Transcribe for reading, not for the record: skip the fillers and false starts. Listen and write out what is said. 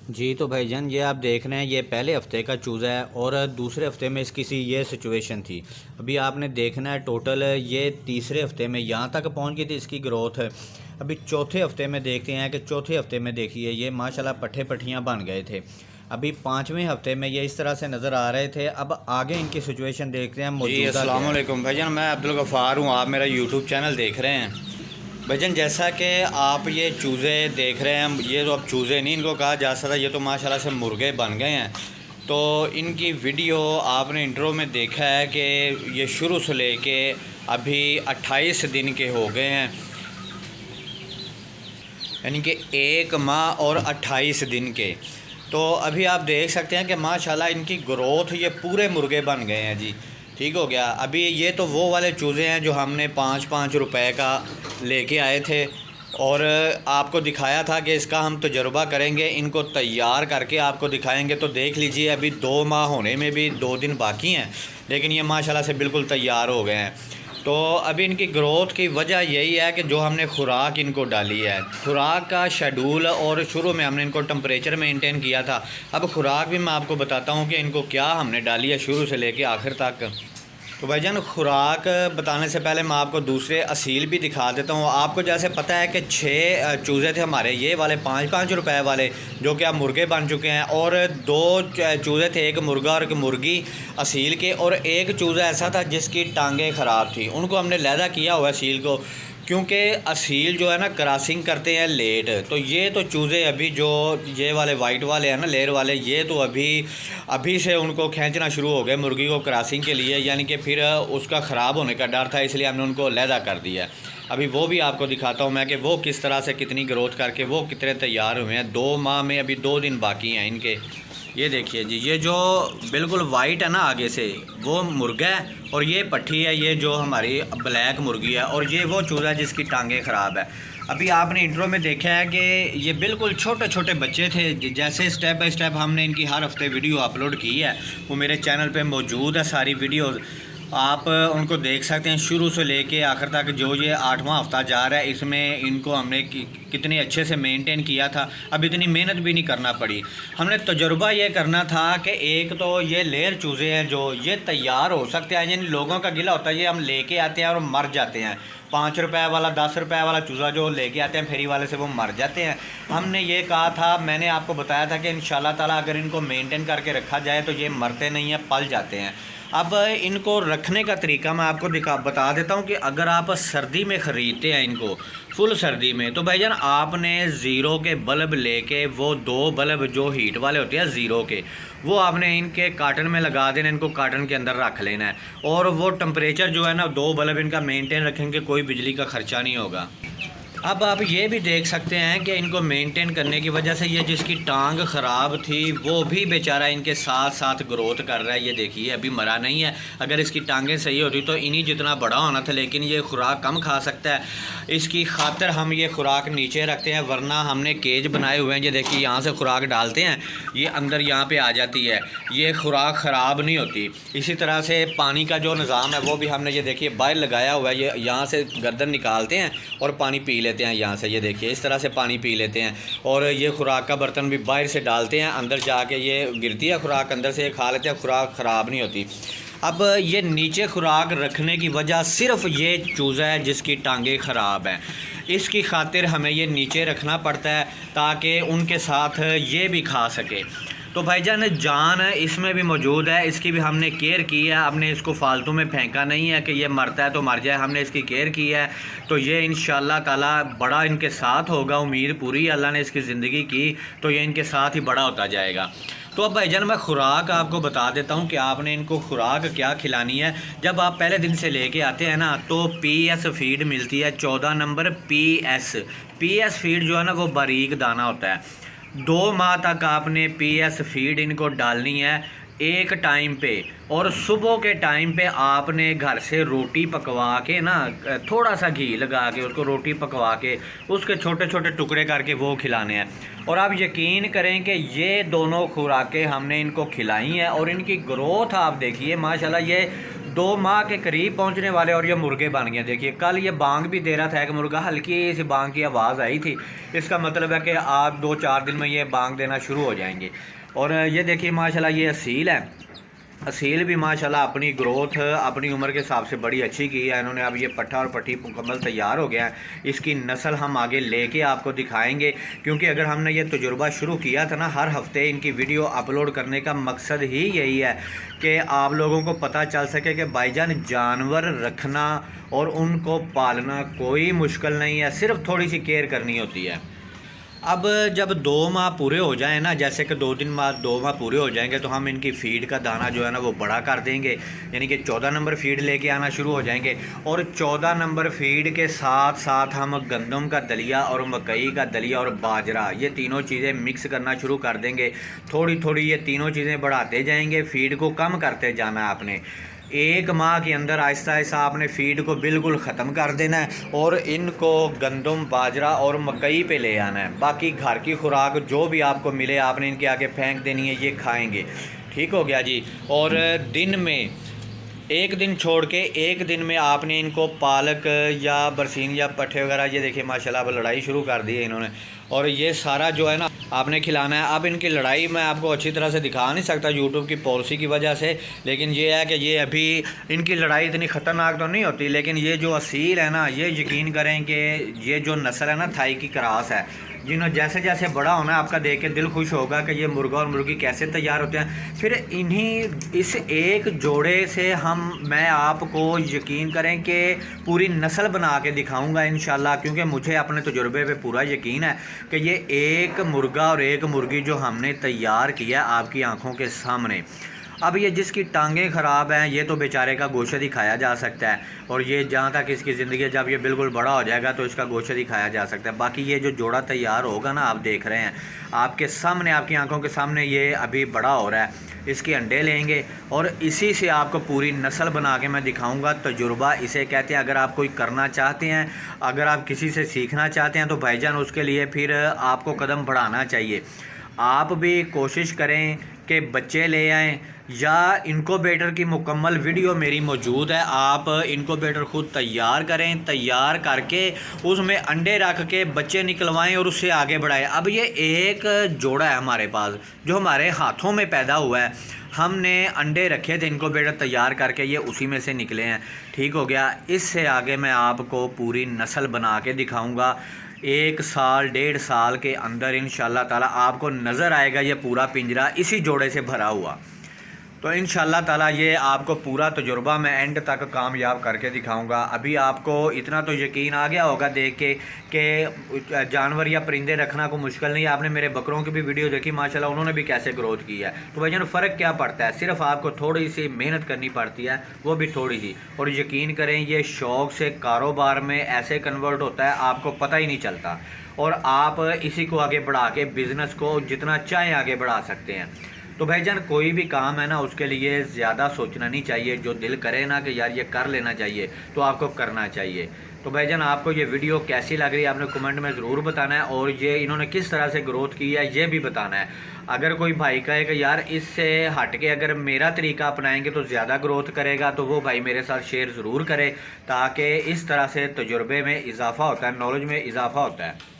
जी तो भाईजान ये आप देख रहे हैं, ये पहले हफ्ते का चूज़ा है और दूसरे हफ्ते में इसकी सी ये सिचुएशन थी। अभी आपने देखना है टोटल ये तीसरे हफ्ते में यहाँ तक पहुँच गई थी इसकी ग्रोथ। अभी चौथे हफ्ते में देखते हैं कि चौथे हफ्ते में देखिए ये माशाल्लाह पट्ठे पट्टियाँ बन गए थे। अभी पाँचवें हफ्ते में ये इस तरह से नज़र आ रहे थे। अब आगे इनकी सिचुएशन देखते हैं जी मौजूदा अस्सलाम क्या है। वालेकुम भाईजान, मैं अब्दुल गफ़ार हूँ। आप मेरा यूट्यूब चैनल देख रहे हैं। भाईजान जैसा कि आप ये चूज़े देख रहे हैं, ये तो अब चूज़े नहीं इनको कहा जा सकता, ये तो माशाल्लाह से मुर्गे बन गए हैं। तो इनकी वीडियो आपने इंट्रो में देखा है कि ये शुरू से लेके अभी 28 दिन के हो गए हैं, यानी कि 1 माह और 28 दिन के। तो अभी आप देख सकते हैं कि माशाल्लाह इनकी ग्रोथ ये पूरे मुर्गे बन गए हैं जी। ठीक हो गया। अभी ये तो वो वाले चूज़े हैं जो हमने 5-5 रुपए का लेके आए थे और आपको दिखाया था कि इसका हम तजुर्बा करेंगे, इनको तैयार करके आपको दिखाएंगे। तो देख लीजिए अभी 2 माह होने में भी 2 दिन बाकी हैं, लेकिन ये माशाल्लाह से बिल्कुल तैयार हो गए हैं। तो अभी इनकी ग्रोथ की वजह यही है कि जो हमने खुराक इनको डाली है, खुराक का शेड्यूल, और शुरू में हमने इनको टेम्परेचर मेंटेन किया था। अब खुराक भी मैं आपको बताता हूँ कि इनको क्या हमने डाली है शुरू से लेके आखिर तक। तो भाईजान खुराक बताने से पहले मैं आपको दूसरे असील भी दिखा देता हूँ। आपको जैसे पता है कि 6 चूज़े थे हमारे, ये वाले 5-5 रुपए वाले जो कि अब मुर्गे बन चुके हैं, और 2 चूज़े थे, एक मुर्गा और एक मुर्गी असील के, और एक चूज़ा ऐसा था जिसकी टांगें ख़राब थी। उनको हमने लैदा किया हुआ असील को, क्योंकि असील जो है ना क्रॉसिंग करते हैं लेट। तो ये तो चूज़े अभी जो ये वाले वाइट वाले हैं ना, लेयर वाले, ये तो अभी से उनको खींचना शुरू हो गए मुर्गी को क्रॉसिंग के लिए, यानी कि फिर उसका ख़राब होने का डर था, इसलिए हमने उनको लैदा कर दिया। अभी वो भी आपको दिखाता हूँ मैं कि वो किस तरह से कितनी ग्रोथ करके वो कितने तैयार हुए हैं। 2 माह में अभी 2 दिन बाकी हैं इनके। ये देखिए जी, ये जो बिल्कुल वाइट है ना आगे से, वो मुर्गा है, और ये पट्ठी है, ये जो हमारी ब्लैक मुर्गी है, और ये वो चूज़ा जिसकी टांगें ख़राब है। अभी आपने इंट्रो में देखा है कि ये बिल्कुल छोटे छोटे बच्चे थे। जैसे स्टेप बाय स्टेप हमने इनकी हर हफ्ते वीडियो अपलोड की है, वो मेरे चैनल पे मौजूद है सारी वीडियोज़, आप उनको देख सकते हैं शुरू से लेके आखिर तक। जो ये 8वां हफ्ता जा रहा है, इसमें इनको हमने कितने अच्छे से मेंटेन किया था। अब इतनी मेहनत भी नहीं करना पड़ी। हमने तजुर्बा ये करना था कि एक तो ये लेयर चूज़े हैं जो ये तैयार हो सकते हैं, यानी लोगों का गिला होता है, ये हम लेके आते हैं और मर जाते हैं। 5 रुपए वाला 10 रुपए वाला चूज़ा जो लेके आते हैं फेरी वाले से, वो मर जाते हैं। हमने ये कहा था, मैंने आपको बताया था कि इंशाल्लाह ताला अगर इनको मेंटेन करके रखा जाए तो ये मरते नहीं हैं, पल जाते हैं। अब इनको रखने का तरीका मैं आपको बता देता हूँ कि अगर आप सर्दी में ख़रीदते हैं इनको, फुल सर्दी में, तो भाईजान आपने ज़ीरो के बल्ब लेके, वो 2 बल्ब जो हीट वाले होते हैं ज़ीरो के, वो आपने इनके कार्टन में लगा देना, इनको कार्टन के अंदर रख लेना है। और वो टेम्परेचर जो है ना, 2 बल्ब इनका मेंटेन रखेंगे, कोई बिजली का ख़र्चा नहीं होगा। अब आप ये भी देख सकते हैं कि इनको मेंटेन करने की वजह से ये जिसकी टांग ख़राब थी वो भी बेचारा इनके साथ साथ ग्रोथ कर रहा है। ये देखिए अभी मरा नहीं है। अगर इसकी टांगें सही होती तो इन्हीं जितना बड़ा होना था, लेकिन ये खुराक कम खा सकता है, इसकी खातिर हम ये खुराक नीचे रखते हैं। वरना हमने केज बनाए हुए हैं, ये देखिए यहाँ से खुराक डालते हैं, ये अंदर यहाँ पर आ जाती है, ये खुराक ख़राब नहीं होती। इसी तरह से पानी का जो निज़ाम है वो भी हमने ये देखिए बाहर लगाया हुआ है। ये यहाँ से गर्दन निकालते हैं और पानी पी लेते हैं यहाँ से, ये देखिए इस तरह से पानी पी लेते हैं। और ये खुराक का बर्तन भी बाहर से डालते हैं, अंदर जाके ये गिरती है खुराक, अंदर से ये खा लेते हैं, खुराक ख़राब नहीं होती। अब ये नीचे खुराक रखने की वजह सिर्फ ये चूज़ा है जिसकी टांगें ख़राब हैं, इसकी खातिर हमें ये नीचे रखना पड़ता है ताकि उनके साथ ये भी खा सके। तो भाईजान जान इसमें भी मौजूद है, इसकी भी हमने केयर की है। हमने इसको फालतू में फेंका नहीं है कि ये मरता है तो मर जाए, हमने इसकी केयर की है। तो ये इंशाल्लाह ताला बड़ा इनके साथ होगा, उम्मीद पूरी अल्लाह ने इसकी ज़िंदगी की तो ये इनके साथ ही बड़ा होता जाएगा। तो अब भाईजान मैं खुराक आपको बता देता हूँ कि आपने इनको खुराक क्या खिलानी है। जब आप पहले दिन से लेके आते हैं ना, तो PS फीड मिलती है, 14 नंबर PS फीड जो है ना, वो बारीक दाना होता है। 2 माह तक आपने PS फीड इनको डालनी है एक टाइम पे। और सुबह के टाइम पे आपने घर से रोटी पकवा के ना, थोड़ा सा घी लगा के उसको रोटी पकवा के उसके छोटे छोटे टुकड़े करके वो खिलाने हैं। और आप यकीन करें कि ये दोनों खुराकें हमने इनको खिलाई हैं और इनकी ग्रोथ आप देखिए माशाल्लाह, ये 2 माह के करीब पहुंचने वाले और ये मुर्गे बन गए। देखिए कल ये बांग भी दे रहा था एक मुर्गा, हल्की सी बांग की आवाज़ आई थी, इसका मतलब है कि आप 2-4 दिन में ये बांग देना शुरू हो जाएंगे। और ये देखिए माशाल्लाह ये असील है, असील भी माशाल्लाह अपनी ग्रोथ अपनी उम्र के हिसाब से बड़ी अच्छी की है इन्होंने। अब ये पट्ठा और पट्टी मुकम्मल तैयार हो गया है, इसकी नस्ल हम आगे लेके आपको दिखाएंगे, क्योंकि अगर हमने ये तजुर्बा शुरू किया था ना, हर हफ्ते इनकी वीडियो अपलोड करने का मकसद ही यही है कि आप लोगों को पता चल सके कि भाईजान जानवर रखना और उनको पालना कोई मुश्किल नहीं है, सिर्फ थोड़ी सी केयर करनी होती है। अब जब 2 माह पूरे हो जाएं ना, जैसे कि 2 माह पूरे हो जाएंगे, तो हम इनकी फ़ीड का दाना जो है ना वो बड़ा कर देंगे, यानी कि 14 नंबर फ़ीड लेके आना शुरू हो जाएंगे। और 14 नंबर फ़ीड के साथ साथ हम गंदम का दलिया और मकई का दलिया और बाजरा, ये तीनों चीज़ें मिक्स करना शुरू कर देंगे। थोड़ी थोड़ी ये तीनों चीज़ें बढ़ाते जाएंगे, फ़ीड को कम करते जाना है आपने। 1 माह के अंदर आहिस्ता आहिस्ता आपने फ़ीड को बिल्कुल ख़त्म कर देना है और इनको गंदम बाजरा और मकई पे ले आना है। बाकी घर की खुराक जो भी आपको मिले आपने इनके आगे फेंक देनी है, ये खाएंगे। ठीक हो गया जी। और दिन में 1 दिन छोड़ के 1 दिन में आपने इनको पालक या बरसीन या पट्ठे वगैरह, ये देखिए माशाल्लाह अब लड़ाई शुरू कर दी है इन्होंने, और ये सारा जो है ना आपने खिलाना है। अब इनकी लड़ाई मैं आपको अच्छी तरह से दिखा नहीं सकता यूट्यूब की पॉलिसी की वजह से, लेकिन ये है कि ये अभी इनकी लड़ाई इतनी ख़तरनाक तो नहीं होती, लेकिन ये जो असील है ना, ये यकीन करें कि ये जो नस्ल है ना थाई की क्रास है, जिन्होंने जैसे जैसे बड़ा होना है आपका देख के दिल खुश होगा कि ये मुर्गा और मुर्गी कैसे तैयार होते हैं। फिर इस एक जोड़े से मैं आपको यकीन करें कि पूरी नस्ल बना के दिखाऊंगा इंशाल्लाह, क्योंकि मुझे अपने तजुर्बे पे पूरा यकीन है कि ये एक मुर्गा और एक मुर्गी जो हमने तैयार किया आपकी आंखों के सामने। अब ये जिसकी टांगें ख़राब हैं ये तो बेचारे का गोश्त ही खाया जा सकता है, और ये जहाँ तक इसकी ज़िंदगी जब ये बिल्कुल बड़ा हो जाएगा तो इसका गोश्त ही खाया जा सकता है। बाकी ये जो जोड़ा तैयार होगा ना, आप देख रहे हैं आपके सामने, आपकी आंखों के सामने ये अभी बड़ा हो रहा है, इसके अंडे लेंगे और इसी से आपको पूरी नस्ल बना के मैं दिखाऊंगा। तजुर्बा इसे कहते हैं। अगर आप कोई करना चाहते हैं, अगर आप किसी से सीखना चाहते हैं तो भाईजान उसके लिए फिर आपको कदम बढ़ाना चाहिए। आप भी कोशिश करें कि बच्चे ले आएँ, या इनक्यूबेटर की मुकम्मल वीडियो मेरी मौजूद है, आप इनक्यूबेटर ख़ुद तैयार करें, तैयार करके उसमें अंडे रख के बच्चे निकलवाएं और उससे आगे बढ़ाएं। अब ये एक जोड़ा है हमारे पास जो हमारे हाथों में पैदा हुआ है, हमने अंडे रखे थे इनक्यूबेटर तैयार करके, ये उसी में से निकले हैं। ठीक हो गया। इससे आगे मैं आपको पूरी नस्ल बना के दिखाऊँगा। 1 साल 1.5 साल के अंदर इंशाल्लाह ताला आपको नज़र आएगा ये पूरा पिंजरा इसी जोड़े से भरा हुआ। तो इंशाल्लाह ताला ये आपको पूरा तजुर्बा मैं एंड तक कामयाब करके दिखाऊंगा। अभी आपको इतना तो यकीन आ गया होगा देख के कि जानवर या परिंदे रखना को मुश्किल नहीं है। आपने मेरे बकरों की भी वीडियो देखी माशाल्लाह, उन्होंने भी कैसे ग्रोथ की है। तो भाईजान फ़र्क क्या पड़ता है, सिर्फ आपको थोड़ी सी मेहनत करनी पड़ती है, वो भी थोड़ी सी। और यकीन करें ये शौक़ से कारोबार में ऐसे कन्वर्ट होता है आपको पता ही नहीं चलता, और आप इसी को आगे बढ़ा के बिज़नेस को जितना चाहें आगे बढ़ा सकते हैं। तो भाईजान कोई भी काम है ना उसके लिए ज़्यादा सोचना नहीं चाहिए, जो दिल करे ना कि यार ये कर लेना चाहिए तो आपको करना चाहिए। तो भाईजान आपको ये वीडियो कैसी लग रही है आपने कमेंट में ज़रूर बताना है, और ये इन्होंने किस तरह से ग्रोथ की है ये भी बताना है। अगर कोई भाई कहे कि यार इससे हट के अगर मेरा तरीका अपनाएंगे तो ज़्यादा ग्रोथ करेगा, तो वो भाई मेरे साथ शेयर ज़रूर करे, ताकि इस तरह से तजुर्बे में इजाफ़ा होता है, नॉलेज में इजाफ़ा होता है।